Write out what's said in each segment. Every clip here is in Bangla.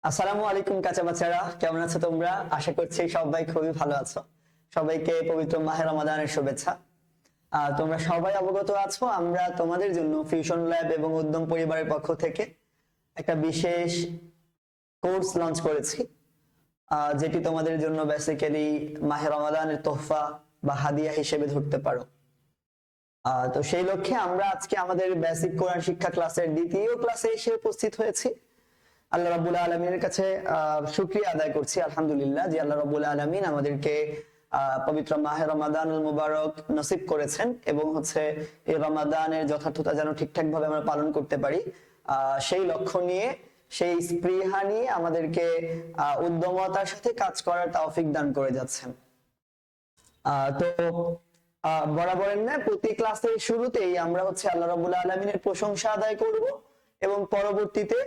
আসসালামু আলাইকুম কাঁচা বাচ্চারা, কেমন আছো তোমরা? আশা করছি সবাই খুবই ভালো আছো। সবাইকে পবিত্র মাহে রমাদানের শুভেচ্ছা। তোমরা সবাই অবগত আছো, আমরা তোমাদের জন্য ফিউশন ল্যাব এবং উদ্যম পরিবারের পক্ষ থেকে একটা বিশেষ কোর্স লঞ্চ করেছি, যেটি তোমাদের জন্য বেসিক্যালি মাহে রমাদানের তোহফা বা হাদিয়া হিসেবে ধরতে পারো। তো সেই লক্ষ্যে আমরা আজকে আমাদের বেসিক কোরআন শিক্ষা ক্লাসের দ্বিতীয় ক্লাসে এসে উপস্থিত হয়েছি। আল্লাহ রাব্বুল আলামিনের কাছে শুকরিয়া আদায় করছি আলহামদুলিল্লাহ যে আল্লাহ রাব্বুল আলামিন আমাদেরকে পবিত্র মাহে রমাদানুল মুবারক নসিব করেছেন এবং এই রমাদানের যথার্থতা যেন ঠিকঠাক ভাবে আমরা পালন করতে পারি, সেই লক্ষ্য নিয়ে, সেই স্পৃহা নিয়ে আমাদেরকে উদ্যমতার সাথে কাজ করার তৌফিক দান করে যাচ্ছেন। তো বরাবরের না প্রতি ক্লাসের শুরুতেই আমরা আল্লাহ রাব্বুল আলামিনের প্রশংসা আদায় করব এবং পরবর্তীতে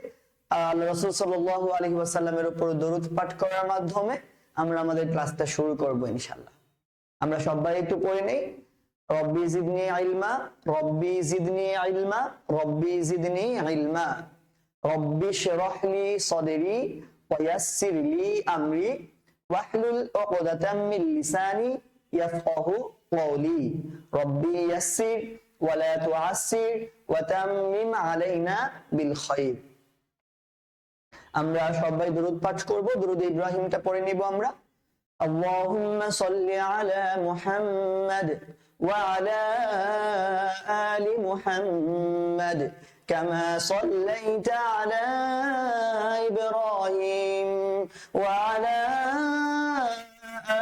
আল্লাহ রাসূল সাল্লাল্লাহু আলাইহি ওয়াসাল্লামের উপর দরুদ পাঠ করার মাধ্যমে আমরা আমাদের ক্লাসটা শুরু করব ইনশাআল্লাহ। আমরা সবাই একটু পড়ে নেই। রব্বি জিদনি ইলমা, রব্বি জিদনি ইলমা, রব্বি জিদনি ইলমা, রব্বি শরহ লি সাদরি ওয়া ইয়াসসির লি আমরি ওয়াহলুল উকদাতাম মিন লিসানি ইয়াফকাহু কওলি, রব্বি ইয়াসসির ওয়া লা তুআসসির ওয়া তাম্মিম আলাইনা বিল খায়র। আমরা সবাই দরুদ পাঠ করব, দরুদ ইব্রাহিমটা পড়ে নিব আমরা। আল্লাহুম্মা সাল্লি আলা মুহাম্মাদ ওয়া আলা আলি মুহাম্মাদ কামা সাল্লাইতা আলা ইব্রাহিম ওয়া আলা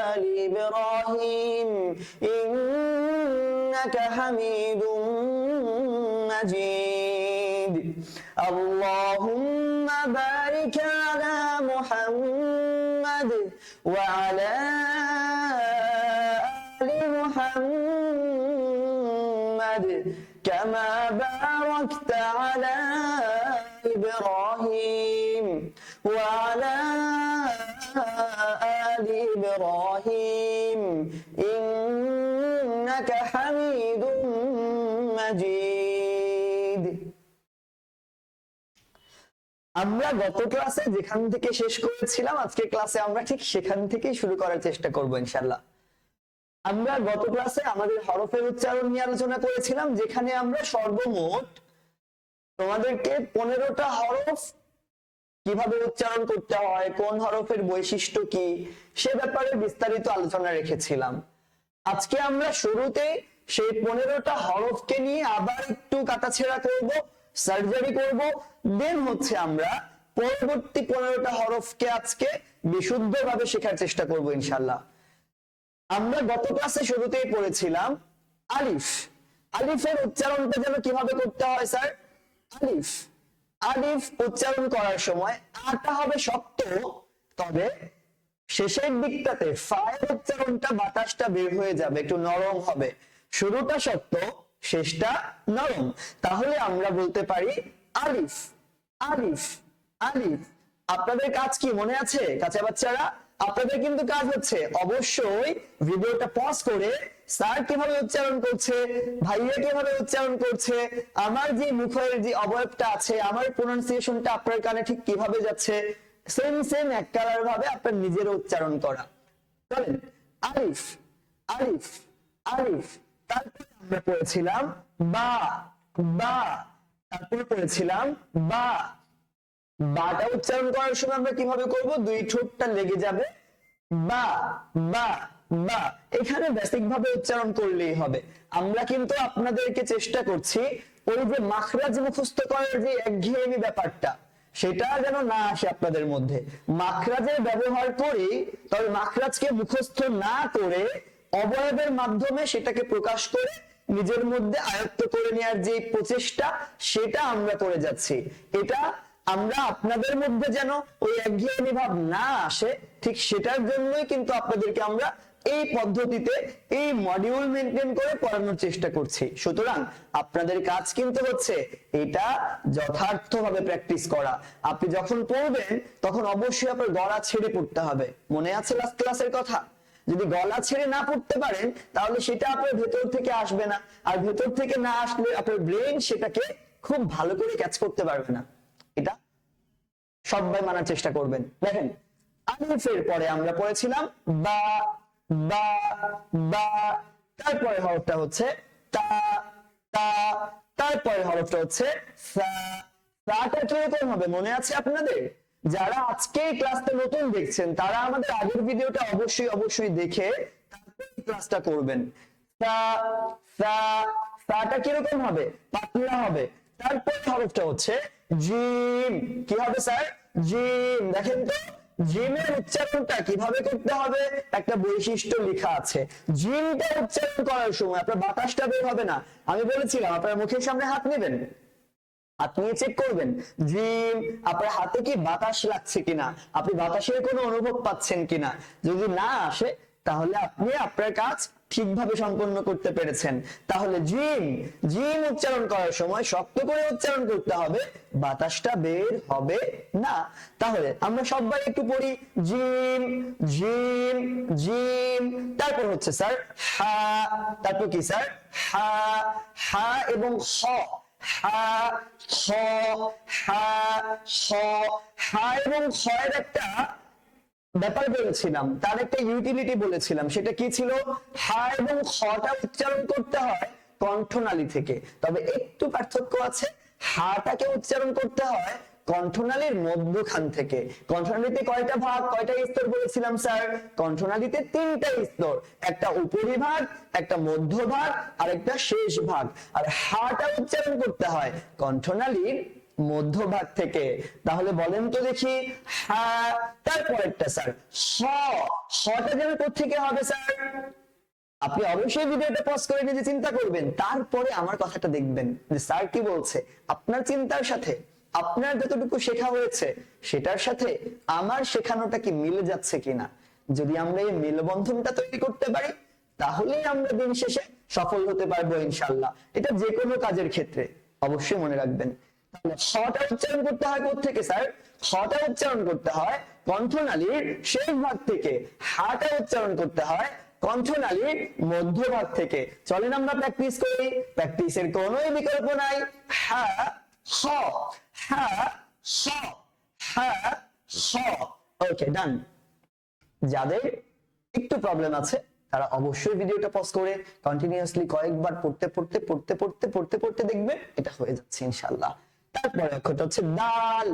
আলি ইব্রাহিম ইন্নাকা হামিদুম মাজিদ। আল্লাহুম্মা বারিক আলা মুহাম্মাদ ওয়া আলা আলি মুহাম্মাদ কামা বারাকতা আলা ইব্রাহিম ওয়া আলা আলি ইব্রাহিম ইন্নাকা হামিদুম মাজিদ। আমরা গত ক্লাসে যেখান থেকে শেষ করেছিলাম আজকে ক্লাসে আমরা ঠিক সেখান থেকেই শুরু করার চেষ্টা করব ইনশাআল্লাহ। আমরা গত ক্লাসে আমাদের হরফের উচ্চারণ নিয়ে আলোচনা করেছিলাম, যেখানে আমরা সর্বমোট তোমাদেরকে 15টা হরফ কিভাবে উচ্চারণ করতে হয়, কোন হরফের বৈশিষ্ট্য কি, সে ব্যাপারে বিস্তারিত আলোচনা রেখেছিলাম। আজকে আমরা শুরুতে সেই 15টা হরফকে নিয়ে আবার একটু কাটাছেঁড়া করব, সার্জারি করব, দেন আমরা পরবর্তী 15টা হরফকে আজকে বিশুদ্ধভাবে শেখার চেষ্টা করব ইনশাআল্লাহ। আমরা গত ক্লাসে শুরুতেই পড়েছিলাম আলিফ। আলিফের উচ্চারণটা যেন কিভাবে করতে হয় স্যার? আলিফ, আলিফ উচ্চারণ করার সময় আটা হবে শক্ত, তবে শেষের দিকটাতে ফায়ের উচ্চারণটা বাতাসটা বের হয়ে যাবে, একটু নরম হবে। শুরুটা শক্ত, শেষটা নরম। তাহলে আমরা বলতে পারি আলিফ, আলিফ, আলিফ। আপনাদের কাজ কি মনে আছে কাঁচা বাচ্চারা? আপনাদের কিন্তু কাজ অবশ্যই ভিডিওটা পজ করে স্যার কিভাবে উচ্চারণ করছে, ভাইয়া কিভাবে উচ্চারণ করছে, আমার যে মুখের যে অবয়বটা আছে, আমার প্রোনাউন্সিয়েশনটা আপনার কানে ঠিক কিভাবে যাচ্ছে, সেম সেম এক কালার ভাবে আপনার নিজের উচ্চারণ করা। চলেন আলিফ, আলিফ, আলিফ। তারপরে আমরা পড়েছিলাম বা, বা। তারপরে পড়েছিলাম বা। বাটা উচ্চারণ করার সময় আমরা কিভাবে করব? দুই ঠোঁটটা লেগে যাবে, বা, বা, বা। এখানে বেসিক ভাবে উচ্চারণ করলেই হবে। আমরা কিন্তু আপনাদেরকে চেষ্টা করছি ওই যে মাখরাজ মুখস্থ করার যে একঘেয়েমি ব্যাপারটা, সেটা যেন না আসে আপনাদের মধ্যে। মাখরাজের ব্যবহার করি, তবে মাখরাজকে মুখস্থ না করে অবয়বের মাধ্যমে সেটাকে প্রকাশ করে নিজের মধ্যে আয়ত্ত করে নেওয়ার যে প্রচেষ্টা, সেটা আমরা করে যাচ্ছি। এটা আমরা আপনাদের মধ্যে যেন ওই একঘেয়েমি ভাব না আসে, ঠিক সেটার জন্যই কিন্তু আপনাদেরকে আমরা এই পদ্ধতিতে এই মডিউল মেনটেন করে পড়ানোর চেষ্টা করছি। সুতরাং আপনাদের কাজ কিন্তু এটা যথার্থভাবে প্র্যাকটিস করা। আপনি যখন পড়বেন তখন অবশ্যই আপনার গলা ছেড়ে পড়তে হবে। মনে আছে লাস্ট ক্লাসের কথা? যদি গলা ছেড়ে না পড়তে পারেন তাহলে সেটা আপনার ভেতর থেকে আসবে না, আর ভেতর থেকে না আসলে আপনার ব্রেন সেটাকে খুব ভালো করে ক্যাচ করতে পারবে না। এটা সবাই মানার চেষ্টা করবেন। দেখেন আলিফের পরে আমরা পড়েছিলাম বা বা বা, তারপরে হরফটা হচ্ছে তা তা, তারপরে হরফটা হচ্ছে সা। সাটা কিরকম হবে মনে আছে আপনাদের? যারা আজকে ক্লাসটা নতুন দেখছেন তারা আমাদের আগের ভিডিওটা অবশ্যই অবশ্যই দেখে তারপরে ক্লাসটা করবেন। সা সা, সাটা কিরকম হবে? পাতলা হবে। তারপরে হরফটা হচ্ছে জিম। কি হবে স্যার? জিম। দেখেন তো জিমের উচ্চারণটা কিভাবে করতে হবে একটা বৈশিষ্ট্য লেখা আছে। জিমটা উচ্চারণ করার সময় আপনার বাতাসটা বের হবে না। আমি বলেছিলাম আপনার মুখের সামনে হাত নেবেন, হাত নিয়ে চেক করবেন জিম আপনার হাতে কি বাতাস লাগছে কিনা, আপনি বাতাসের কোনো অনুভব পাচ্ছেন কিনা। যদি না আসে তাহলে আপনি আপনার কাজ ঠিকভাবে সম্পন্ন করতে পেরেছেন। তাহলে জিম জিম উচ্চারণ করার সময় শক্ত করে উচ্চারণ করতে হবে, বাতাসটা বের হবে না। তাহলে আমরা সবাই একটু পড়ি জিম জিম জিম। তারপর হচ্ছে স্যার হা, তারপর কি স্যার? হা হা এবং খ। হা খ হা খ, হা এবং খয়ের একটা ব্যাপার বলেছিলাম, তার একটা ইউটিলিটি বলেছিলাম। সেটা কি ছিল? হা এবং খটা উচ্চারণ করতে হয় কণ্ঠনালী থেকে, তবে একটু পার্থক্য আছে। হাটাকে উচ্চারণ করতে হয় কণ্ঠনালীর মধ্যখান থেকে। কণ্ঠনালীতে কয়টা ভাগ, কয়টা স্তর বলেছিলাম স্যার? কণ্ঠনালীতে 3টা স্তর, একটা উপরিভাগ, একটা মধ্যভাগ আর একটা শেষ ভাগ। আর হাটা উচ্চারণ করতে হয় কণ্ঠনালীর মধ্যভাগ থেকে। তাহলে বলেন তো দেখি হা, তারপরেরটা স্যার হ। হটা যেন কোত্থেকে হবে স্যার? আপনি অবশ্যই ভিডিওটা পজ করে নিজে চিন্তা করবেন, তারপরে আমার কথাটা দেখবেন যে স্যার কি বলছে। আপনার চিন্তার সাথে আপনার যতটুকু শেখা হয়েছে সেটার সাথে আমার শেখানোটা কি মিলে যাচ্ছে কিনা। যদি আমরা এই মেলবন্ধনটা তৈরি করতে পারি তাহলেই আমরা দিন শেষে সফল হতে পারবো ইনশাআল্লাহ। এটা যে কোনো কাজের ক্ষেত্রে অবশ্যই মনে রাখবেন। তাহলে খটা উচ্চারণ করতে হয় কোত্থেকে স্যার? খটা উচ্চারণ করতে হয় কণ্ঠনালীর শেষ ভাগ থেকে। হাটা উচ্চারণ করতে হয় কণ্ঠনালীর মধ্যভাগ থেকে। চলেন আমরা প্র্যাকটিস করি, প্র্যাকটিসের কোনো বিকল্প নাই। হা হ, হা হ, হা হ। ওকে ডান। যাদের একটু প্রবলেম আছে তারা অবশ্যই ভিডিওটা পজ করে কন্টিনিউয়াসলি কয়েকবার পড়তে পড়তে পড়তে পড়তে পড়তে পড়তে দেখবেন এটা হয়ে যাচ্ছে ইনশাআল্লাহ। তারপরে অক্ষরটা হচ্ছে দাল।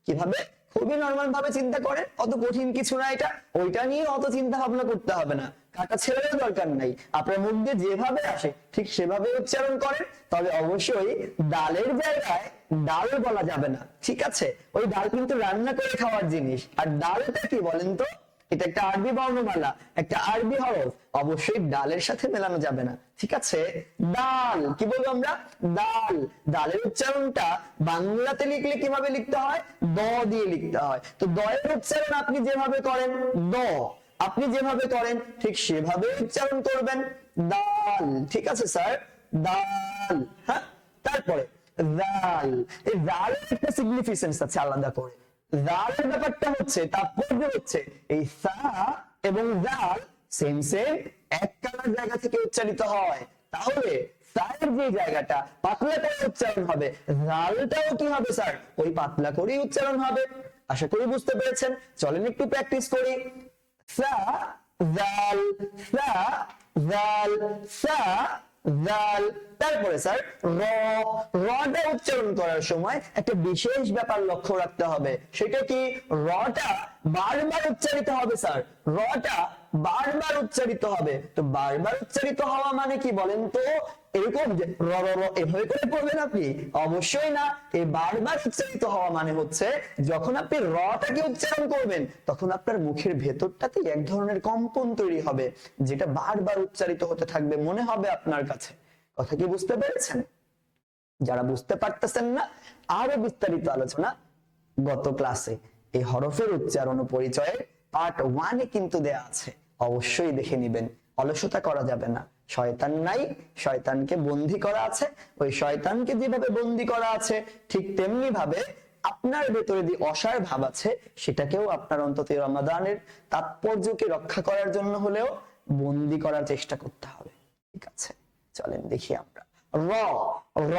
কিভাবে? খুবই নরমাল ভাবে চিন্তা করেন, অত কঠিন কিছু না এটা। ওইটা নিয়ে অত চিন্তা ভাবনা করতে হবে না, কাটা ছেড়ারও দরকার নাই। আপনার মুখ দিয়ে যেভাবে আসে ঠিক সেভাবে উচ্চারণ করেন। তবে অবশ্যই ডালের জায়গায় ডাল বলা যাবে না, ঠিক আছে? ওই ডাল কিন্তু রান্না করে খাওয়ার জিনিস। আর ডালটা কি বলেন তো? এটা একটা আরবি বর্ণমালা, একটা আরবি হরফ, অবশ্যই ডালের সাথে মেলানো যাবে না, ঠিক আছে? ডাল কি বলবো আমরা? ডাল। ডালের উচ্চারণটা বাংলাতে লিখলে কিভাবে লিখতে হয়? দ দিয়ে লিখতে হয়। তো দয়ের উচ্চারণ আপনি যেভাবে করেন দ, আপনি যেভাবে করেন ঠিক সেভাবে উচ্চারণ করবেন ডাল, ঠিক আছে স্যার? ডাল। হ্যাঁ, তারপরে জাল। এই জালের একটা সিগনিফিকেন্স আছে আলাদা করে। জালের ব্যাপারটা হচ্ছে, তাৎপর্য হচ্ছে এই সা এবং জাল সেম সেম এক কালার জায়গা থেকে উচ্চারিত হয়। তাহলে সায়ের যে জায়গাটা পাতলা করে উচ্চারণ হবে, জালটাও কি হবে স্যার? ওই পাতলা করেই উচ্চারণ হবে। আশা করি বুঝতে পেরেছেন। চলেন একটু প্র্যাকটিস করি। সা জাল, সা জাল, সা জাল। তারপরে স্যার র। রটা উচ্চারণ করার সময় একটা বিশেষ ব্যাপার লক্ষ্য রাখতে হবে। সেটা কি? রটা বারবার উচ্চারিত হবে স্যার, রটা বারবার উচ্চারিত হবে। তো বারবার উচ্চারিত হওয়া মানে কি বলেন তো? এরকম যে র র র এভাবে করে পড়বেন আপনি? অবশ্যই না। এই বারবার উচ্চারিত হওয়া মানে হচ্ছে যখন আপনি রটাকে উচ্চারণ করবেন তখন আপনার মুখের ভেতরটাতে এক ধরনের কম্পন তৈরি হবে, যেটা বারবার উচ্চারিত হতে থাকবে, মনে হবে আপনার কাছে। কথা কি বুঝতে পেরেছেন? যারা বুঝতে পারতেছেন না, আরো বিস্তারিত আলোচনা গত ক্লাসে এই হরফের উচ্চারণ ও পরিচয়ের পার্ট 1 এ কিন্তু দেয়া আছে, অবশ্যই দেখে নিবেন। অলসতা করা যাবে না। শয়তান নাই, শয়তানকে বন্দী করা আছে। ওই শয়তানকে যেভাবে বন্দী করা আছে ঠিক তেমনি ভাবে আপনার ভেতরে যে অসার ভাব আছে সেটাকেও আপনার অন্তত রমাদানের তাৎপর্যকে রক্ষা করার জন্য হলেও বন্দী করার চেষ্টা করতে হবে, ঠিক আছে? চলেন দেখি আমরা র। র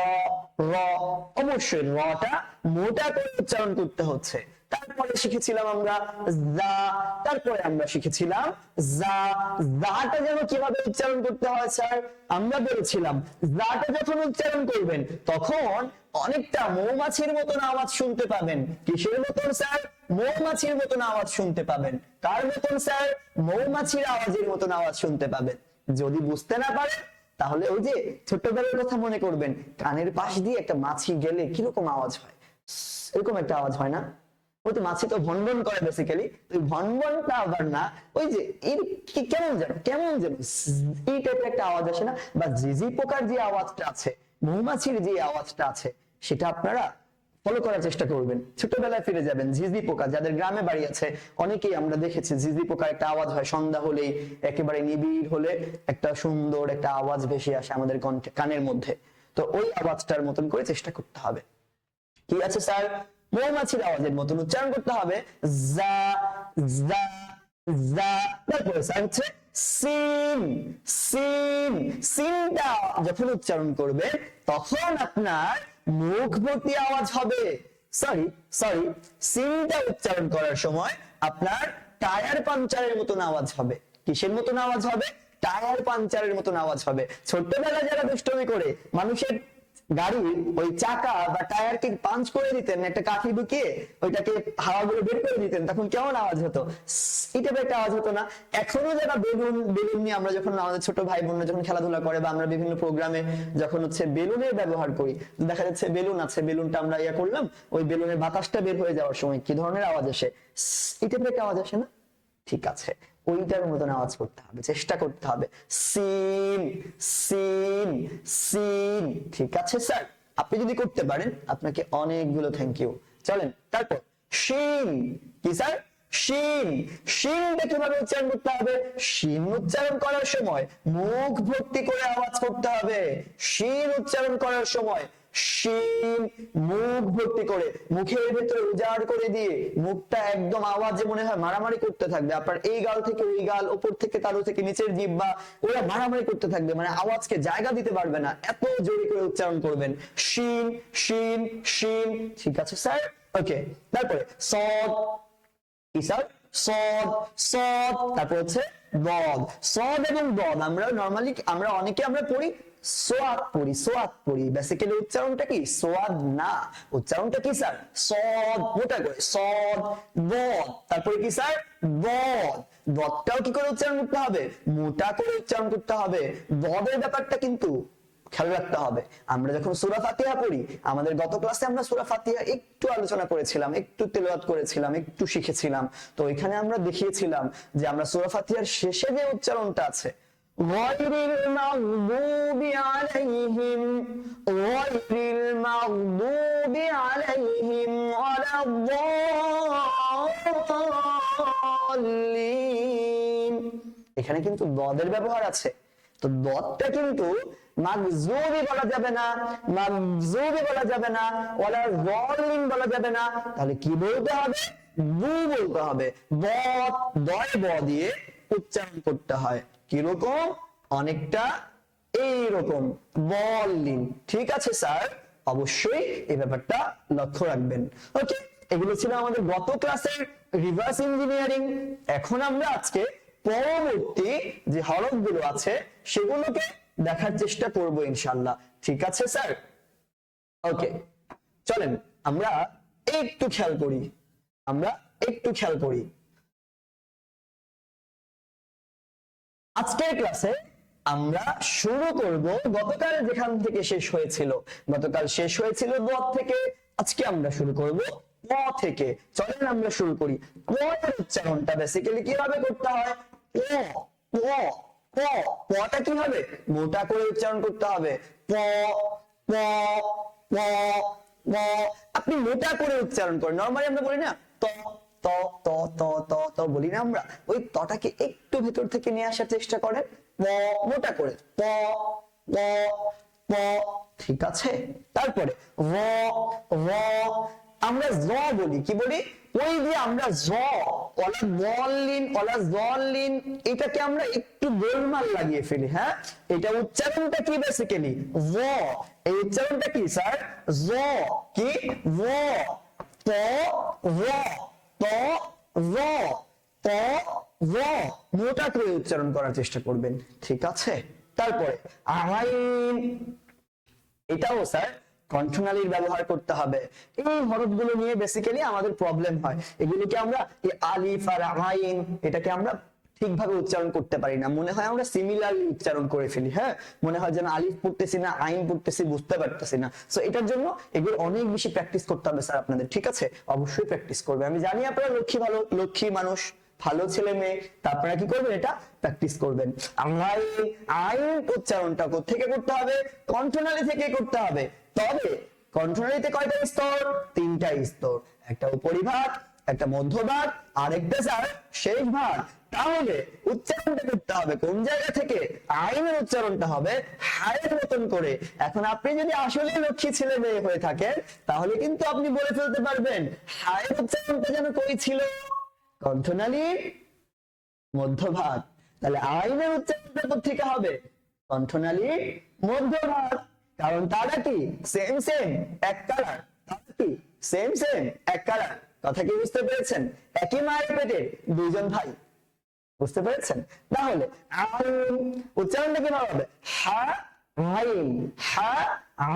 র অবশ্যই রটা মোটা করে উচ্চারণ করতে হচ্ছে। তারপরে শিখেছিলাম আমরা যা, তারপরে আমরা শিখেছিলাম যা। যাটা যেন কিভাবে উচ্চারণ করতে হয় স্যার, আমরা বলেছিলাম যাটা যখন উচ্চারণ করবেন তখন অনেকটা মৌমাছির মতন আওয়াজ শুনতে পাবেন। কিসের মতন স্যার? মৌমাছির মতন আওয়াজ শুনতে পাবেন। কার মতন স্যার? মৌমাছির আওয়াজের মতন আওয়াজ শুনতে পাবেন। যদি বুঝতে না পারেন তাহলে ওই যে ছোট্টবেলার কথা মনে করবেন, কানের পাশ দিয়ে একটা মাছি গেলে কিরকম আওয়াজ হয়, এরকম একটা আওয়াজ হয় না? ওই তো মাছি তো ভনভন করে বেসিক্যালি, ওই ভনভনটা আবার না, ওই যে এর কেমন যেন এই টাইপের একটা আওয়াজ আসে না? বা ঝিঝি পোকার যে আওয়াজটা আছে, মৌমাছির যে আওয়াজটা আছে, সেটা আপনারা ফলো করার চেষ্টা করবেন। ছোটবেলায় ফিরে যাবেন। ঝিঝি পোকা, যাদের গ্রামে বাড়ি আছে অনেকেই আমরা দেখেছি ঝিঝি পোকার একটা আওয়াজ হয় সন্ধ্যা হলেই, একেবারে নিবিড় হলে একটা সুন্দর একটা আওয়াজ ভেসে আসে আমাদের কানের মধ্যে। তো ওই আওয়াজটার মতন করে চেষ্টা করতে হবে। কি আছে স্যার? মৌমাছির আওয়াজের মতন উচ্চারণ করতে হবে, যা যা যা। তারপরে স্যার হচ্ছে সিন সিন। সিনটা যখন উচ্চারণ করবে তখন আপনার মুখ ভর্তি আওয়াজ হবে। সরি সরি, সিনটা উচ্চারণ করার সময় আপনার টায়ার পাঞ্চারের মতন আওয়াজ হবে। কিসের মতন আওয়াজ হবে? টায়ার পাঞ্চারের মতন আওয়াজ হবে। ছোট্টবেলায় যারা দুষ্টমি করে মানুষের গাড়ির ওই চাকা বা টায়ারকে পাঞ্চ করে দিতেন, একটা কাঠি ঢুকিয়ে ওইটাকে হাওয়াগুলো বের করে দিতেন, তখন কেমন আওয়াজ হতো? এটা একটা আওয়াজ হতো না? এখনো যারা বেলুন নিয়ে আমরা যখন আমাদের ছোট ভাই বোনরা যখন খেলাধুলা করে বা আমরা বিভিন্ন প্রোগ্রামে যখন হচ্ছে বেলুনের ব্যবহার করি, দেখা যাচ্ছে বেলুন আছে, বেলুনটা আমরা ইয়া করলাম, ওই বেলুনের বাতাসটা বের হয়ে যাওয়ার সময় কি ধরনের আওয়াজ আসে? এটা একটা আওয়াজ আসে না? ঠিক আছে, ওইটার মতন আওয়াজ করতে হবে, চেষ্টা করতে হবে। Scene scene scene. ঠিক আছে স্যার, আপনি যদি করতে পারেন আপনাকে অনেকগুলো থ্যাংক ইউ। চলেন তারপর শিন। কি স্যার? শিন। শিনটা কিভাবে উচ্চারণ করতে হবে? শিন উচ্চারণ করার সময় মুখ ভর্তি করে আওয়াজ করতে হবে। শিন উচ্চারণ করার সময় শিন মুখ ভর্তি করে, মুখের ভেতরে উজাড় করে দিয়ে মুখটা একদম আওয়াজে মনে হয় মারামারি করতে থাকবে। আপনার এই গাল থেকে ওই গাল, উপর থেকে তালু থেকে নিচের জিহ্বা, ওরা মারামারি করতে থাকবে, মানে আওয়াজকে জায়গা দিতে পারবে না, এত জোরে করে উচ্চারণ করবেন। শিন শিন শিন। ঠিক আছে স্যার, ওকে। তারপরে সদ। কি স্যার? সদ সদ। তারপর হচ্ছে বদ। সদ এবং বদ আমরা নরমালি অনেকে পড়ি সোয়াদ পড়ি, সোয়াদ পড়ি। বেসিক্যালি উচ্চারণটা কি? সোয়াদ না, উচ্চারণটা কি স্যার? সদ, মোটা করে সদ। বদ। তারপরে কি স্যার? বদ। বদটাও কি করে উচ্চারণ করতে হবে? মোটা করে উচ্চারণ করতে হবে। বদের ব্যাপারটা কিন্তু খেয়াল রাখতে হবে। আমরা যখন সূরা ফাতিহা পড়ি, আমাদের গত ক্লাসে আমরা সূরা ফাতিহা একটু আলোচনা করেছিলাম, একটু তেলাওয়াত করেছিলাম, একটু শিখেছিলাম। তো এখানে আমরা দেখিয়েছিলাম যে আমরা সূরা ফাতিহার শেষে যে উচ্চারণটা আছে, গায়রিল মাগদুবি আলাইহিম, গায়রিল মাগদুবি আলাইহিম ওয়ালাদ-দাল্লিন, এখানে কিন্তু দদের ব্যবহার আছে। তো দদটা কিন্তু মাগজুবি বলা যাবে না, মাগজুবি বলা যাবে না, ওয়ালা যালিন বলা যাবে না। তাহলে কি বলতে হবে? বু বলতে হবে। বদ, দয় ব দিয়ে উচ্চারণ করতে হয়। কিরকম? অনেকটা এইরকম, বলিন। ঠিক আছে স্যার, অবশ্যই এই ব্যাপারটা লক্ষ্য রাখবেন। ওকে, এগুলো ছিল আমাদের গত ক্লাসের রিভার্স ইঞ্জিনিয়ারিং। এখন আমরা আজকে পরবর্তী যে হরফগুলো আছে সেগুলোকে দেখার চেষ্টা করব ইনশাআল্লাহ। ঠিক আছে স্যার, ওকে। চলেন আমরা একটু খেয়াল করি। আজকের ক্লাসে আমরা শুরু করব গতকাল যেখান থেকে শেষ হয়েছিল। গতকাল শেষ হয়েছিল দ থেকে, আজকে আমরা শুরু করব প থেকে। চলেন আমরা শুরু করি। প এর উচ্চারণটা বেসিক্যালি কিভাবে করতে হয়? প প প। পটা কি হবে? মোটা করে উচ্চারণ করতে হবে। প প প প। আপনি মোটা করে উচ্চারণ করেন। নরমালি আমরা বলি না ত ত ত ত ত ত বলি না আমরা, ওই তটাকে একটু ভেতর থেকে নিয়ে আসার চেষ্টা করেন, প মোটা করে, প প প। ঠিক আছে, তারপরে র র। আমরা জ বলি, কি বলি? ওই যে আমরা জ, ওলা জলিন, ওলা জলিন, এটাকে আমরা একটু গোলমাল লাগিয়ে ফেলি। হ্যাঁ, এটা উচ্চারণটা কি বেসিক্যালি? জ। এই উচ্চারণটা কি স্যার? জ। কি? জ। ত র ত র ত র মোটা করে উচ্চারণ করার চেষ্টা করবেন, ঠিক আছে? তারপরে আইন, এটাও স্যার কণ্ঠনালীর ব্যবহার করতে হবে। এই হরফগুলো নিয়ে বেসিক্যালি আমাদের প্রবলেম হয়, এগুলোকে আমরা এই আলিফ আর আইন এটাকে আমরা ঠিকভাবে উচ্চারণ করতে পারি না, মনে হয় আমরা সিমিলারলি উচ্চারণ করে ফেলি। হ্যাঁ, মনে হয় যেন আলিফ পড়তেছি না আইন পড়তেছি, বুঝতে পারতেছি না। সো এটার জন্য এগুলো অনেক বেশি প্র্যাকটিস করতে হবে স্যার আপনাদের, ঠিক আছে? অবশ্যই প্র্যাকটিস করবে। আমি জানি আপনারা লক্ষ্মী মানুষ, ভালো ছেলে মেয়ে, তারপরে কি করবেন, এটা প্র্যাকটিস করবেন। আইন উচ্চারণটা থেকে করতে হবে, কণ্ঠনালী থেকে করতে হবে। তবে কণ্ঠনালীতে কয়টা স্তর? 3টা স্তর, একটা উপরিভাগ, একটা মধ্যভাগ, আরেকটা স্যার শেষ ভাগ। তাহলে উচ্চারণটা করতে হবে কোন জায়গা থেকে? আইনের উচ্চারণটা হবে হায়ের মতন করে। এখন আপনি যদি আসলে লক্ষ্মী ছেলে মেয়ে হয়ে থাকেন তাহলে কিন্তু আপনি বলে ফেলতে পারবেন হায়ের উচ্চারণটা যেন কই ছিল? কণ্ঠনালীর মধ্যভাগ। তাহলে আইনের উচ্চারণটা কোথেকে হবে? কণ্ঠনালীর মধ্যভাগ। কারণ তারা কি সেম এক কালার, তারা কি সেম এক কালার। কথা কি বুঝতে পেরেছেন? একই মায়ের পেটের দুইজন ভাই, বুঝতে পেরেছেন? তাহলে আইন উচ্চারণটা কিভাবে হবে? হা আইন, হা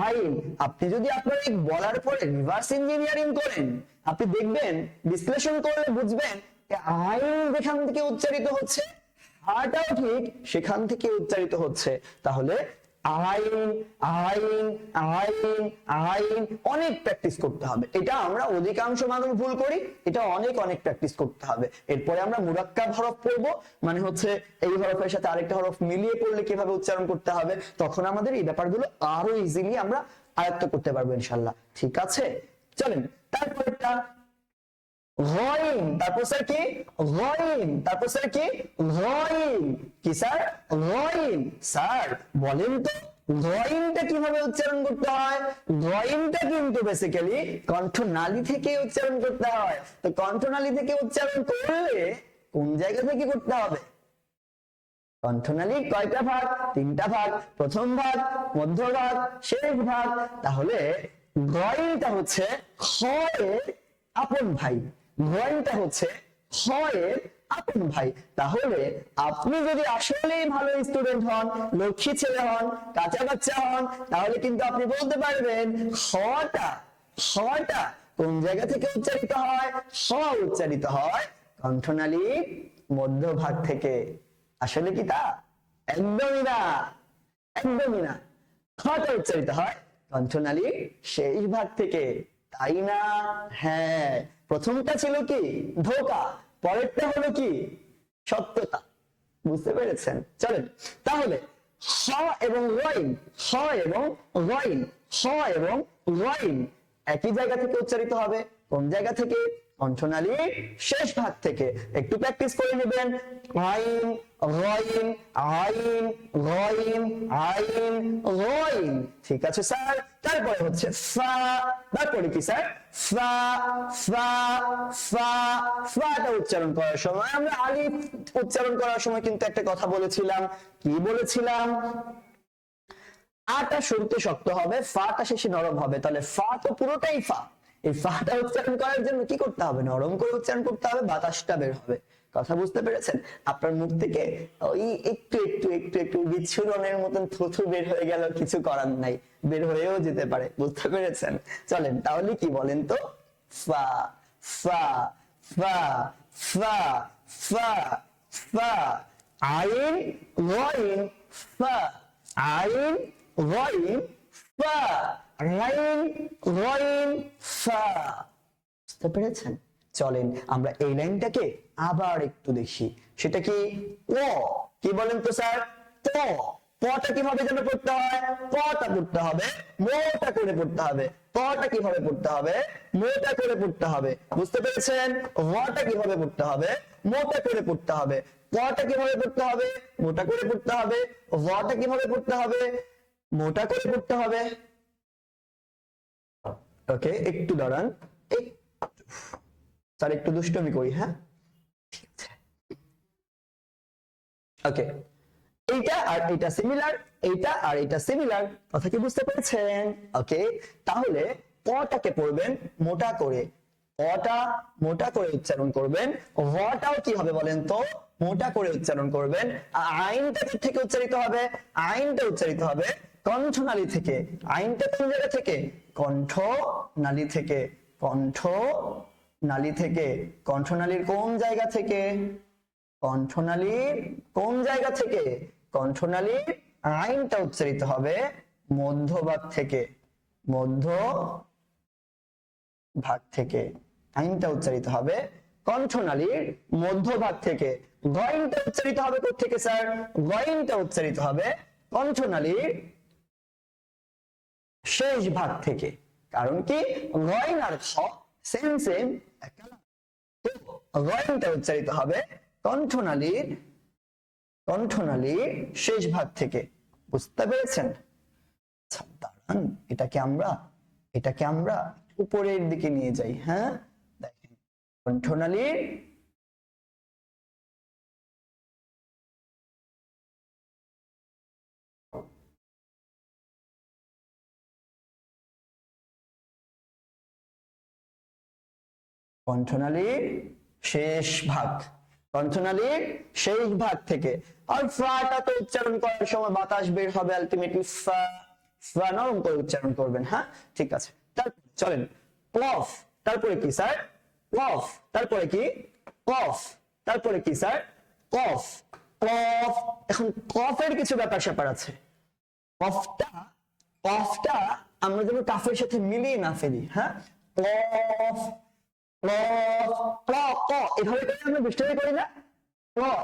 আইন। আপনি যদি আপনার এই বলার পরে রিভার্স ইঞ্জিনিয়ারিং করেন, আপনি দেখবেন, বিশ্লেষণ করলে বুঝবেন আইন যেখান থেকে উচ্চারিত হচ্ছে, হাটাও ঠিক সেখান থেকে উচ্চারিত হচ্ছে। তাহলে আইন আইন আইন আইন অনেক প্র্যাকটিস করতে হবে। এটা আমরা অধিকাংশ মানুষ ভুল করি, এটা অনেক প্র্যাকটিস করতে হবে। এরপরে আমরা মুরাক্কাব হরফ পড়বো, মানে হচ্ছে এই হরফের সাথে আরেকটা হরফ মিলিয়ে পড়লে কিভাবে উচ্চারণ করতে হবে, তখন আমাদের এই ব্যাপারগুলো আরো ইজিলি আমরা আয়ত্ত করতে পারবো ইনশাআল্লাহ, ঠিক আছে? চলেন তারপরটা গয়িন, তারপর স্যার কি গয়িন, তারপর স্যার কি গয়িন, কি স্যার গয়িন। স্যার বলেন তো গয়িনটা কিভাবে উচ্চারণ করতে হয়? গয়িনটা কিন্তু বেসিক্যালি কণ্ঠনালী থেকে উচ্চারণ করতে হয়। তো কণ্ঠনালী থেকে উচ্চারণ করলে কোন জায়গা থেকে করতে হবে? কণ্ঠনালীর কয়টা ভাগ? 3টা ভাগ, প্রথম ভাগ, মধ্যভাগ, শেষ ভাগ। তাহলে গয়িনটা হচ্ছে খয়ের আপন ভাই, গয়িনটা হচ্ছে খয়ের আপন ভাই। তাহলে আপনি যদি আসলেই ভালো স্টুডেন্ট হন, লক্ষ্মী ছেলে হন, কাঁচা বাচ্চা হন, তাহলে কিন্তু আপনি বলতে পারবেন খটা কোন জায়গা থেকে উচ্চারিত হয়? খ উচ্চারিত হয় কণ্ঠনালীর মধ্যভাগ থেকে। আসলে কি তা? একদমই না, একদমই না। খটা উচ্চারিত হয় কণ্ঠনালীর শেষ ভাগ থেকে, তাই না? হ্যাঁ, প্রথমটা ছিল কি ধোঁকা, পরেরটা হলো কি সত্যতা, বুঝতে পেরেছেন? চলেন তাহলে হ এবং ওয়াইন, হ এবং ওয়াইন, হ এবং ওয়াইন একই জায়গা থেকে উচ্চারিত হবে। কোন জায়গা থেকে? কণ্ঠনালীর শেষ ভাগ থেকে। একটু প্র্যাকটিস করে নেবেন। আইন গয়িন আইন গয়িন আইন গয়িন, ঠিক আছে স্যার? তারপরে হচ্ছে ফা, তারপরে কি স্যার? ফা ফা ফা। ফাটা উচ্চারণ করার সময় আমরা আলিফ উচ্চারণ করার সময় কিন্তু একটা কথা বলেছিলাম। কি বলেছিলাম? আটা শুরুতে শক্ত হবে, ফাটা শেষে নরম হবে। তাহলে ফা তো পুরোটাই ফা। এই ফাটা উচ্চারণ করার জন্য কি করতে হবে? নরম করে উচ্চারণ করতে হবে, বাতাসটা বের হবে। কথা বুঝতে পেরেছেন? আপনার মুখ থেকে ওই একটু একটু একটু একটু বিচ্ছুরণের মতন থুথু বের হয়ে গেল, কিছু করার নাই, বের হয়েও যেতে পারে, বুঝতে পেরেছেন? চলেন তাহলে কি বলেন তো? ফা ফা ফা ফা ফা ফা। আইন গয়িন ফা, আইন গয়িন ফা, আইন গয়িন ফা। বুঝতে পেরেছেন? চলেন আমরা এই লাইনটাকে আবার একটু দেখি। সেটা কি? ক। কি বলেন তো স্যার? ক। পটা কিভাবে যেন পড়তে হয়? পটা পড়তে হবে মোটা করে পড়তে হবে। পটা কিভাবে পড়তে হবে? মোটা করে পড়তে হবে। বুঝতে পেরেছেন? হটা কিভাবে পড়তে হবে? মোটা করে পড়তে হবে। পটা কিভাবে পড়তে হবে? মোটা করে পড়তে হবে। হটা কিভাবে পড়তে হবে? মোটা করে পড়তে হবে। ওকে, একটু দাঁড়ান, স্যার একটু দুষ্টমি করি। হ্যাঁ, ওকে, এইটা আর এটা সিমিলার, এইটা আর এটা সিমিলার। কথা কি বুঝতে পেরেছেন? ওকে, তাহলে পটাকে পড়বেন মোটা করে, অটা মোটা করে উচ্চারণ করবেন, ওটাও কি হবে বলেন তো, মোটা করে উচ্চারণ করবেন। আইনটা থেকে উচ্চারিত হবে, আইনটা উচ্চারিত হবে কণ্ঠনালী থেকে। আইনটা কোন জায়গা থেকে? কণ্ঠনালী থেকে। কণ্ঠনালী থেকে। কণ্ঠনালীর কোন জায়গা থেকে? কণ্ঠনালীর কোন জায়গা থেকে? কণ্ঠনালীর আইনটা উচ্চারিত হবে মধ্যভাগ থেকে। মধ্যভাগ থেকে আইনটা উচ্চারিত হবে কণ্ঠনালীর মধ্যভাগ থেকে। গয়নটা উচ্চারিত হবে কোথা থেকে স্যার? গয়নটা উচ্চারিত হবে কণ্ঠনালীর শেষ ভাগ থেকে। কারণ কি গয়ন আর খ সেম সেম একটা না। তো গয়নটা উচ্চারিত হবে কণ্ঠনালীর শেষ ভাগ থেকে। বুঝতে পেরেছেন? দাঁড়ান, এটাকে আমরা উপরের দিকে নিয়ে যাই। হ্যাঁ দেখেন, কণ্ঠনালীর শেষ ভাগ, কণ্ঠনালীর শেষ ভাগ থেকে। আর ফ্রাটা তো উচ্চারণ করার সময় বাতাস বের হবে আলটিমেটলি ফা, ফা নরম করে উচ্চারণ করবেন। হ্যাঁ ঠিক আছে, তারপর চলেন কফ। তারপরে কি স্যার? কফ। তারপরে কি? কফ। তারপরে কি স্যার? কফ। কফ। এখন কফের কিছু ব্যাপার স্যাপার আছে। কফটা আমরা যেন কাফের সাথে মিলিয়ে না ফেলি। হ্যাঁ, কফ এভাবে করে আমরা বৃষ্টি করি না,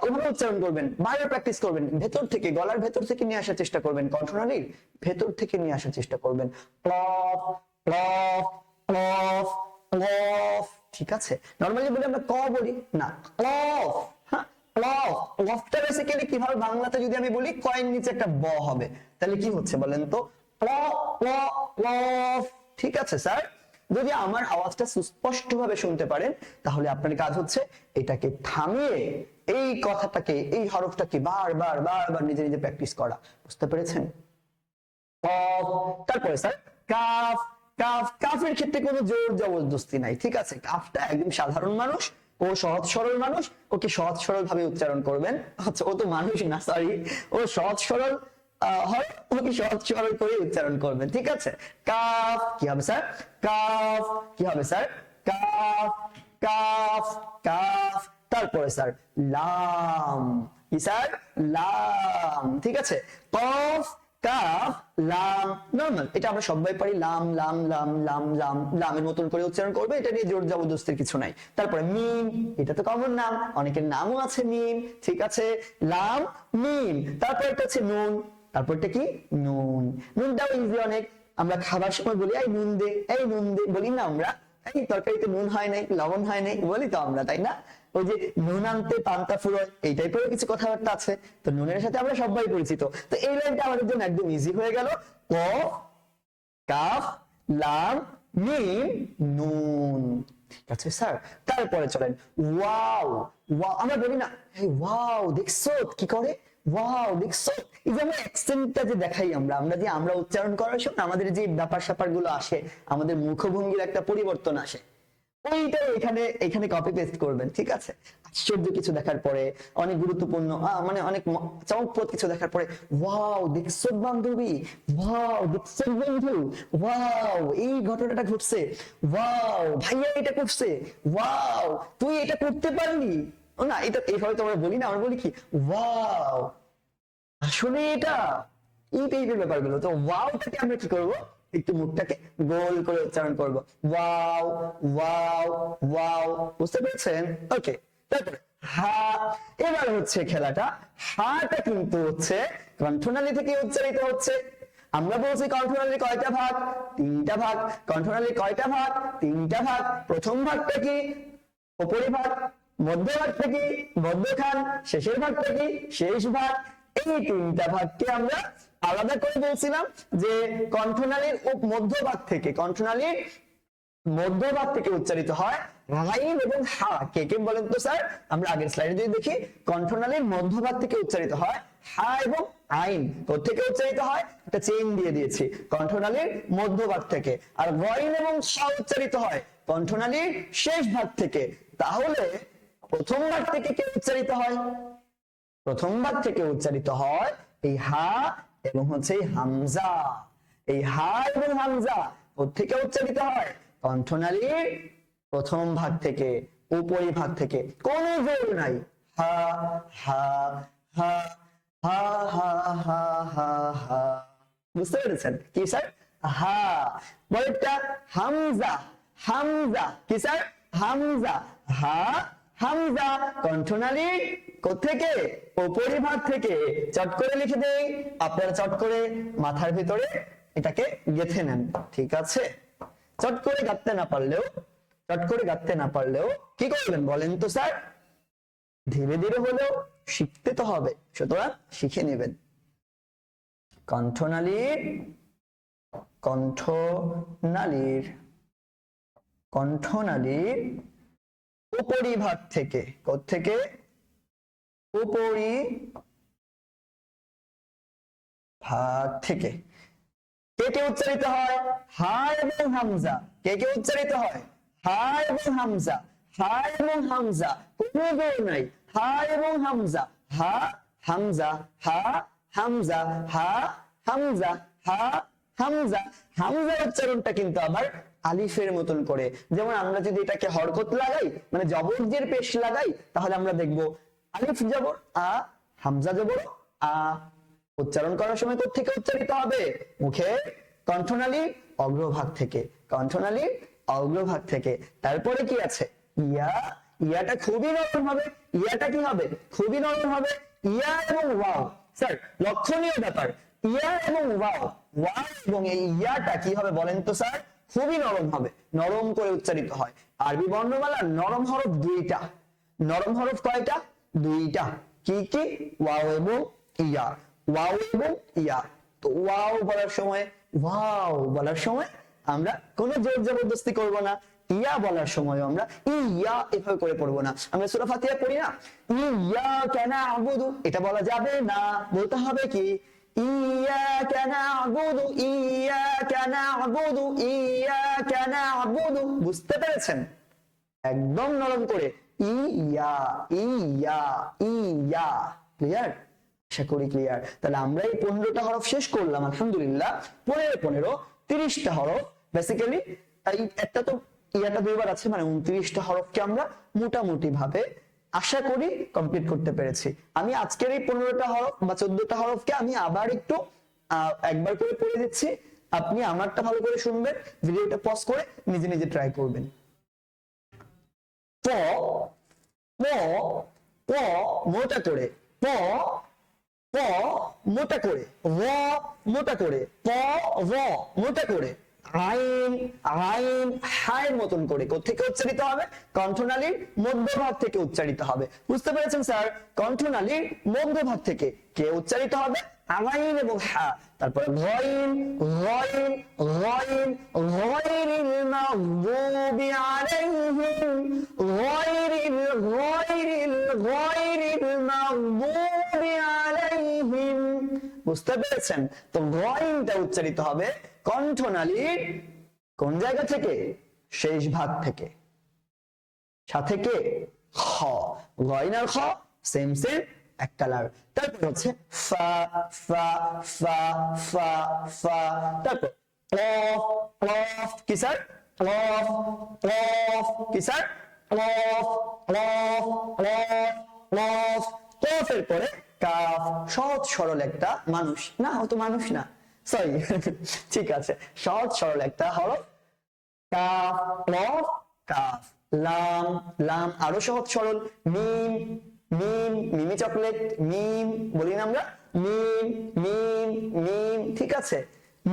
এভাবে উচ্চারণ করবেন, বাইরে প্র্যাকটিস করবেন, ভেতর থেকে, গলার ভেতর থেকে নিয়ে আসার চেষ্টা করবেন, কণ্ঠনালীর ভেতর থেকে নিয়ে আসার চেষ্টা করবেন। ঠিক আছে? নরমালি বলি আমরা ক বলি না, ক্লফ। হ্যাঁ, ক্লফ। ক্লফটা বেসিক্যালি কিভাবে বাংলাতে যদি আমি বলি কয়ের নিচে একটা ব হবে, তাহলে কি হচ্ছে বলেন তো? ক্লফ। ঠিক আছে স্যার? যদি আমার আওয়াজটা সুস্পষ্ট ভাবে শুনতে পারেন তাহলে আপনার কাজ হচ্ছে এটাকে থামিয়ে এই কথাটাকে, এই হরফটাকে বারবার বারবার নিজে নিজে প্র্যাকটিস করা। বুঝতে পেরেছেন? তারপরে স্যার কাফ। কাফের ক্ষেত্রে কোনো জোর জবরদস্তি নাই। ঠিক আছে? কাফটা একদম সাধারণ মানুষ, ও সহজ সরল মানুষ, ওকে সহজ সরল ভাবে উচ্চারণ করবেন। আচ্ছা, ও তো মানুষ না, সরি, ও সহজ সরল হয়, ওকে সহজ সরল করে উচ্চারণ করবেন। ঠিক আছে? কাফ কি হবে স্যার? কাফ কি হবে স্যার? Calf calf calf. তারপরে স্যার লাম। কি স্যার? লাম। ঠিক আছে? কফ কাফ লাম নরমাল, এটা আমরা সবাই পারি। লাম লাম লাম লাম লাম, লামের মতন করে উচ্চারণ করবে, এটা নিয়ে জোর জবরদস্তির কিছু নাই। তারপরে মিম, এটা তো কমন নাম, অনেকের নামও আছে মিম। ঠিক আছে? লাম মিম। তারপর এটা হচ্ছে নুন। তারপরটা কি? নুন। নুনটাও ইজি অনেক, আমরা খাবার সময় বলি এই নুন দে, এই নুন দে, বলি না আমরা? এই তরকারিতে নুন হয় নাই, লবণ হয় নাই, বলি তো আমরা, তাই না? ওই যে নুন আনতে পান্তা ফুরোয়, এই টাইপের কিছু কথাবার্তা আছে। তো নুনের সাথে আমরা সবাই পরিচিত। তো এই লাইনটা আমাদের জন্য একদম ইজি হয়ে গেল। কফ কাফ লাম মিম নুন। ঠিক আছে স্যার? তারপরে চলেন ওয়াও। ওয়াও আমরা বলি না এই ওয়াও দেখছো কি করে, ওয়াও দেখছো, এই যে আমরা অ্যাকসেন্টটা যে দেখাই, আমরা উচ্চারণ করার সময় আমাদের যে ব্যাপার স্যাপার গুলো আসে, আমাদের মুখভঙ্গির একটা পরিবর্তন আসে, ওইটা এখানে কপি পেস্ট করবেন। ঠিক আছে? আশ্চর্য কিছু দেখার পরে, অনেক গুরুত্বপূর্ণ মানে অনেক চমকপ্রদ কিছু দেখার পরে ওয়াও দেখছো বান্ধবী, ওয়াও দেখছো বন্ধু, ওয়াও এই ঘটনাটা ঘটছে, ওয়াও ভাইয়া এটা করছে, ওয়াও তুই এটা করতে পারলি না। এটা এইভাবে তো আমরা বলি না, আমরা বলি কি ওয়াও আসলে এটা, এই টাইপের ব্যাপারগুলো। তো ওয়াওটাকে আমরা কি করব, একটু মুখটাকে গোল করে উচ্চারণ করব, ওয়াও ওয়াও ওয়াও। বুঝতে পেরেছেন? ওকে। তারপরে হা। এবার হচ্ছে খেলাটা, হাটা কিন্তু হচ্ছে কণ্ঠনালী থেকে উচ্চারিত হচ্ছে। আমরা বলছি কণ্ঠনালীর কয়টা ভাগ? 3টা ভাগ। কণ্ঠনালীর কয়টা ভাগ? 3টা ভাগ। প্রথম ভাগটা কি? উপরিভাগ। মধ্যভাগটা কি? মধ্যখান। শেষের ভাগটা কি? শেষ ভাগ। এই 3টা ভাগকে আমরা আলাদা করে বলছিলাম যে কণ্ঠনালীর মধ্যভাগ থেকে, কণ্ঠনালীর মধ্যভাগ থেকে উচ্চারিত হয় রাইম এবং হা। কে কে বলেন তো স্যার? আমরা আগের স্লাইডে যদি দেখি, কণ্ঠনালীর মধ্যভাগ থেকে উচ্চারিত হয় হা এবং আইন। কোথেকে উচ্চারিত হয়? একটা চেইন দিয়ে দিয়েছি, কণ্ঠনালীর মধ্যভাগ থেকে। আর গয়ন এবং সা উচ্চারিত হয় কণ্ঠনালীর শেষ ভাগ থেকে। তাহলে প্রথম ভাগ থেকে কে উচ্চারিত হয়? প্রথম ভাগ থেকে উচ্চারিত হয় এই হা এবং হচ্ছে এই হামজা। এই হা এবং হামজা কোত্থেকে উচ্চারিত হয়? কণ্ঠনালীর প্রথম ভাগ থেকে, উপরিভাগ থেকে, কোনো জোর নাই। হা হা হা হা হা হা হা হা। বুঝতে পেরেছেন কি স্যার? হা। পরেরটা হামজা। হামজা কি স্যার? হামজা। হা হামজা কণ্ঠনালী কোত্থেকে? উপরিভাগ থেকে। চট করে লিখে দেই, আপনারা চট করে মাথার ভিতরে এটাকে গেঁথে নেন, ঠিক আছে? চট করে গাঁথতে না পারলেও কি করবেন বলেন তো স্যার? ধীরে ধীরে হলেও শিখতে তো হবে, সুতরাং শিখে নেবেন। কণ্ঠনালীর কণ্ঠনালীর কণ্ঠনালীর উপরিভাগ থেকে। কোত্থেকে? উপরিভাগ থেকে। কে কে উচ্চারিত হয়? হা এবং হামজা। কে কে উচ্চারিত হয়? হা এবং হামজা। হা এবং হামজা, কোনো জোর নাই। হা এবং হামজা। হা হামজা। হা হামজা। হা হামজা। হা হামজা। হামজা উচ্চারণটা কিন্তু আবার আলিফের মতন করে। যেমন আমরা যদি এটাকে হরকত লাগাই, মানে জবরজের পেশ লাগাই, তাহলে আমরা দেখবো আলিফ জবর আ, হামজা জবর আ। উচ্চারণ করার সময় কোত্থেকে উচ্চারিত হবে? মুখে কণ্ঠনালী অগ্রভাগ থেকে। কণ্ঠনালী অগ্রভাগ থেকে। তারপরে কি আছে? ইয়া। ইয়াটা খুবই নরম হবে। ইয়াটা কি হবে? খুবই নরম হবে। ইয়া এবং ওয়াও। স্যার লক্ষণীয় ব্যাপার, ইয়া এবং ওয়াও, ওয়াও এবং এই ইয়াটা কি হবে বলেন তো স্যার? খুবই নরম হবে, নরম করে উচ্চারিত হয়। আরবি বর্ণমালার নরম হরফ দুইটা। নরম হরফ কয়টা? দুইটা। কি কি? ওয়াও এবং ইয়া। ওয়াও এবং ইয়া। তো ওয়াও বলার সময় আমরা কোনো জোর জবরদস্তি করব না। ইয়া বলার সময় আমরা ইয়া এভাবে করে পড়বো না। আমরা সূরা ফাতিহা পড়ি না, ইয়াকা না'বুদু, এটা বলা যাবে না। বলতে হবে কি? ইয়াকা না'বুদু, ইয়াকা না'বুদু, ইয়াকা না'বুদু। বুঝতে পেরেছেন? একদম নরম করে ইয়া ইয়া ইয়া। ক্লিয়ার? আশা করি ক্লিয়ার। তাহলে আমরা এই 15টা হরফ শেষ করলাম আলহামদুলিল্লাহ। 15 30টা হরফ বেসিক্যালি। এই একটা তো ইয়াটা দুইবার আছে, মানে 29টা হরফকে আমরা মোটামুটি ভাবে আশা করি কমপ্লিট করতে পেরেছি। আমি আজকের এই 15টা হরফ বা 14টা হরফকে আমি আবার একটু একবার করে পড়ে দিচ্ছি। আপনি আমারটা ভালো করে শুনবেন, ভিডিওটা পজ করে নিজে নিজে ট্রাই করবেন। প প প মোটা করে, প প মোটা করে, র মোটা করে, প র মোটা করে, আইন আইন হায়ের মতন করে। কোত্থেকে উচ্চারিত হবে? কণ্ঠনালীর মধ্যভাগ থেকে উচ্চারিত হবে। বুঝতে পেরেছেন স্যার? কণ্ঠনালীর মধ্যভাগ থেকে কে উচ্চারিত হবে? আইন এবং হা। তারপরে গইন গইন গইন, গয়রিল মাগদুবি আলাইহিম, গয়রিল মাগদুবি আলাইহিম। বুঝতে পেরেছেন? তো গইনটা উচ্চারিত হবে কণ্ঠনালীর কোন জায়গা থেকে? শেষ ভাগ থেকে। সাথে কে? খ। গইন আর খ সেম সেম, এক কালার। তারপর হচ্ছে ফা ফা ফা ফা ফা। তারপর কফ কফ কি স্যার? কফ কফ কি স্যার? কফ কফ কফ কফ। কফের পরে কাফ। সহজ সরল একটা মানুষ না, ও তো মানুষ না, সরি ঠিক আছে, সহজ সরল একটা হরফ। কাফ কফ কাফ। লাম লাম আরো সহজ সরল। মিম মিম মিমি চকলেট, মিম বলি না আমরা, মিম মিম মিম, ঠিক আছে।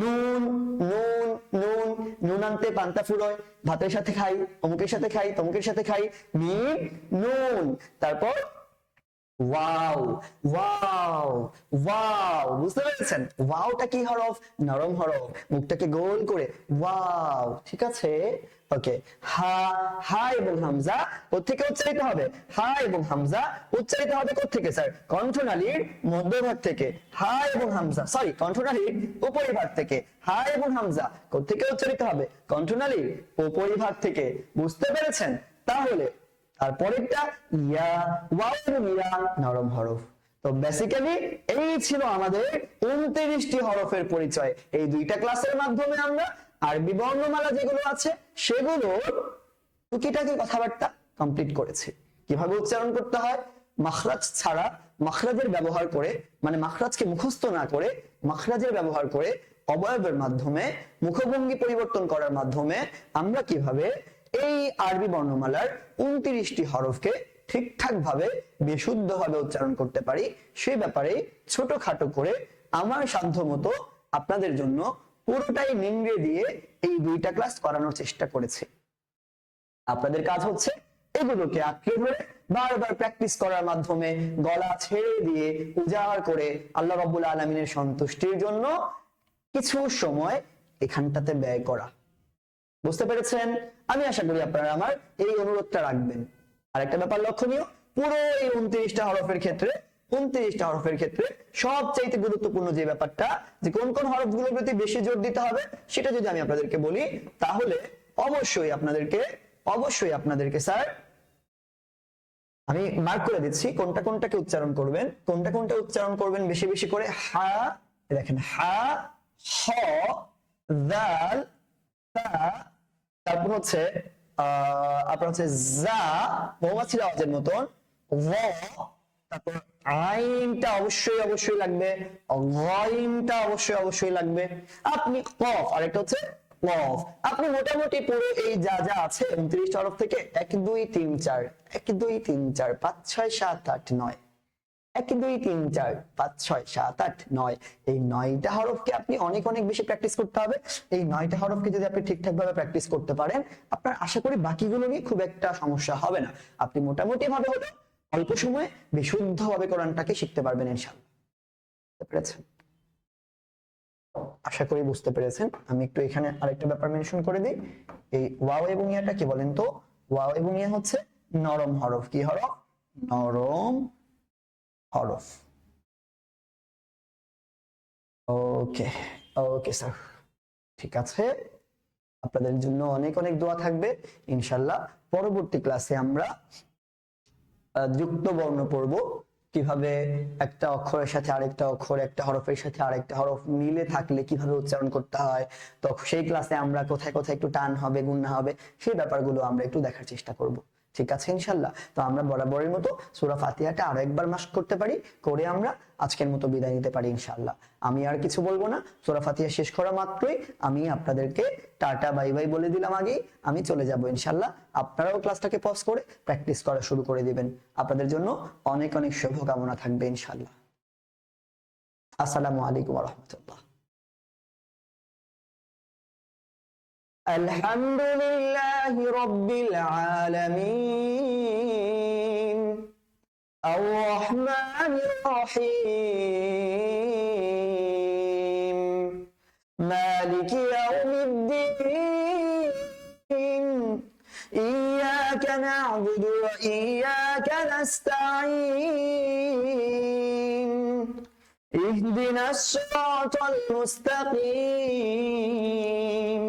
নুন নুন নুন, নুন আনতে পান্তা ফুরোয়, ভাতের সাথে খাই, অমুকের সাথে খাই, তমুকের সাথে খাই, মিম নুন। তারপর ওয়াও, ওয়াও, ওয়াও, বুঝতে পেরেছেন? ওয়াওটা কি হরফ? নরম হরফ, মুখটাকে গোল করে ওয়াও, ঠিক আছে? ওকে, হা, হা এবং হামজা কোত্থেকে উচ্চারিত হবে? হা এবং হামজা উচ্চারিত হবে কোত্থেকে স্যার? কণ্ঠনালীর মধ্যভাগ থেকে। হা এবং হামজা, সরি, কণ্ঠনালীর উপরিভাগ থেকে। হা এবং হামজা কোত্থেকে উচ্চারিত হবে? কণ্ঠনালীর উপরিভাগ থেকে। বুঝতে পেরেছেন? তাহলে তারপরেরটা ইয়া, ওয়াও এবং ইয়া নরম হরফ। তো বেসিক্যালি এই ছিল আমাদের 29টি হরফের পরিচয়। এই দুইটা ক্লাসের মাধ্যমে আমরা আরবি বর্ণমালা যেগুলো আছে সেগুলোর টুকিটাকি কথাবার্তা কমপ্লিট করেছি। কিভাবে উচ্চারণ করতে হয়, মাখরাজ ছাড়া, মাখরাজের ব্যবহার করে, মানে মাখরাজকে মুখস্থ না করে মাখরাজের ব্যবহার করে অবয়বের মাধ্যমে, মুখভঙ্গি পরিবর্তন করার মাধ্যমে আমরা কিভাবে এই আরবি বর্ণমালার 29টি হরফকে ঠিকঠাক ভাবে বিশুদ্ধ ভাবে উচ্চারণ করতে পারি, সেই ব্যাপারে ছোটখাটো করে আমার সাধ্য মতো আপনাদের জন্য পুরোটাই নিংড়ে দিয়ে এই দুইটা ক্লাস করানোর চেষ্টা করেছি। আপনাদের কাজ হচ্ছে এগুলোকে আঁকড়ে ধরে বারবার প্র্যাকটিস করার মাধ্যমে গলা ছেড়ে দিয়ে উজাড় করে আল্লাহ রাব্বুল আলামিনের সন্তুষ্টির জন্য কিছু সময় এখানটাতে ব্যয় করা। বুঝতে পেরেছেন? আমি আশা করি আপনারা আমার এই অনুরোধটা রাখবেন। আরেকটা ব্যাপার লক্ষণীয়, পুরো এই 29টা হরফের ক্ষেত্রে সবচাইতে গুরুত্বপূর্ণ যে ব্যাপারটা, যে কোন কোন হরফগুলোর প্রতি বেশি জোর দিতে হবে, সেটা যদি আমি আপনাদেরকে বলি, তাহলে অবশ্যই আপনাদেরকে স্যার আমি মার্ক করে দিচ্ছি কোনটা কোনটাকে উচ্চারণ করবেন, কোনটা উচ্চারণ করবেন বেশি বেশি করে। হা, দেখেন, হা, হ, দাল, তা, তারপর হচ্ছে আপনার হচ্ছে জা, মৌমাছির আওয়াজের মতন, তারপর আইনটা অবশ্যই লাগবে, গাইনটা অবশ্যই লাগবে। আপনি কফ, আরেকটা হচ্ছে কফ। আপনি মোটামুটি পুরো এই যা যা আছে 29 হরফ থেকে 1 2 3 4 1 2 3 4 5 6 7 8 9 1 2 3 4 5 6 7 8 9, এই 9টা হরফকে আপনি অনেক বেশি প্র্যাকটিস করতে হবে। এই 9টা হরফকে যদি আপনি ঠিকঠাক ভাবে প্র্যাকটিস করতে পারেন, আপনার আশা করি বাকিগুলো নিয়ে খুব একটা সমস্যা হবে না। আপনি মোটামুটি ভাবে হলো অল্প সময়ে বিশুদ্ধ ভাবে কোরআনটাকে শিখতে পারবেন ইনশাআল্লাহ। বুঝতে পেরেছেন? আশা করি বুঝতে পেরেছেন। আমি একটু এখানে আরেকটা ব্যাপার মেনশন করে দিই। এই ওয়াও এবং ইয়াটা কি বলেন তো? ওয়াও এবং ইয়া হচ্ছে নরম হরফ। কি হরফ? নরম হরফ। ওকে, ওকে স্যার, ঠিক আছে। আপনাদের জন্য অনেক দোয়া থাকবে ইনশাআল্লাহ। পরবর্তী ক্লাসে আমরা যুক্ত বর্ণ পড়ব, কিভাবে একটা অক্ষরের সাথে আরেকটা অক্ষর, একটা হরফের সাথে আরেকটা হরফ মিলে থাকলে কিভাবে উচ্চারণ করতে হয়। তো সেই ক্লাসে আমরা কোথায় একটু টান হবে, গুণনা হবে, সেই ব্যাপারগুলো আমরা একটু দেখার চেষ্টা করব। ঠিক আছে ইনশাআল্লাহ। তো আমরা বরাবরের মতো সূরা ফাতিহাটা আরো একবার মাস্ক করতে পারি, করে আমরা আজকের মতো বিদায় নিতে পারি ইনশাআল্লাহ। আমি আর কিছু বলবো না, সূরা ফাতিহা শেষ করা মাত্রই আমি আপনাদেরকে টাটা বাই বাই বলে দিলাম। আগেই আমি চলে যাব ইনশাআল্লাহ। আপনারাও ক্লাসটাকে পজ করে প্র্যাকটিস করা শুরু করে দিবেন। আপনাদের জন্য অনেক শুভকামনা থাকবে ইনশাআল্লাহ। আসসালামু আলাইকুম ওয়া রাহমাতুল্লাহ। আলহামদুলিল্লাহি রাব্বিল আলামিন আর-রাহমানির রহিম মালিকি ইয়াউমিদ্দিন ইয়্যাকা না'বুদু ওয়া ইয়্যাকা নাস্তাঈন ইহদিনাস সিরাতাল মুস্তাকিম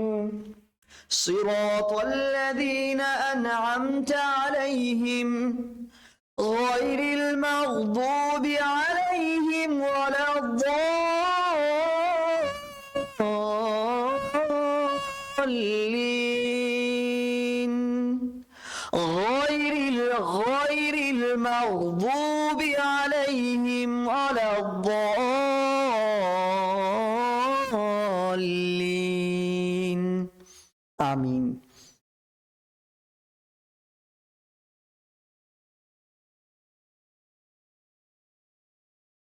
صراط الذين أنعمت عليهم غير المغضوب عليهم ولا الضالين غير المغضوب عليهم ولا الضالين آمين।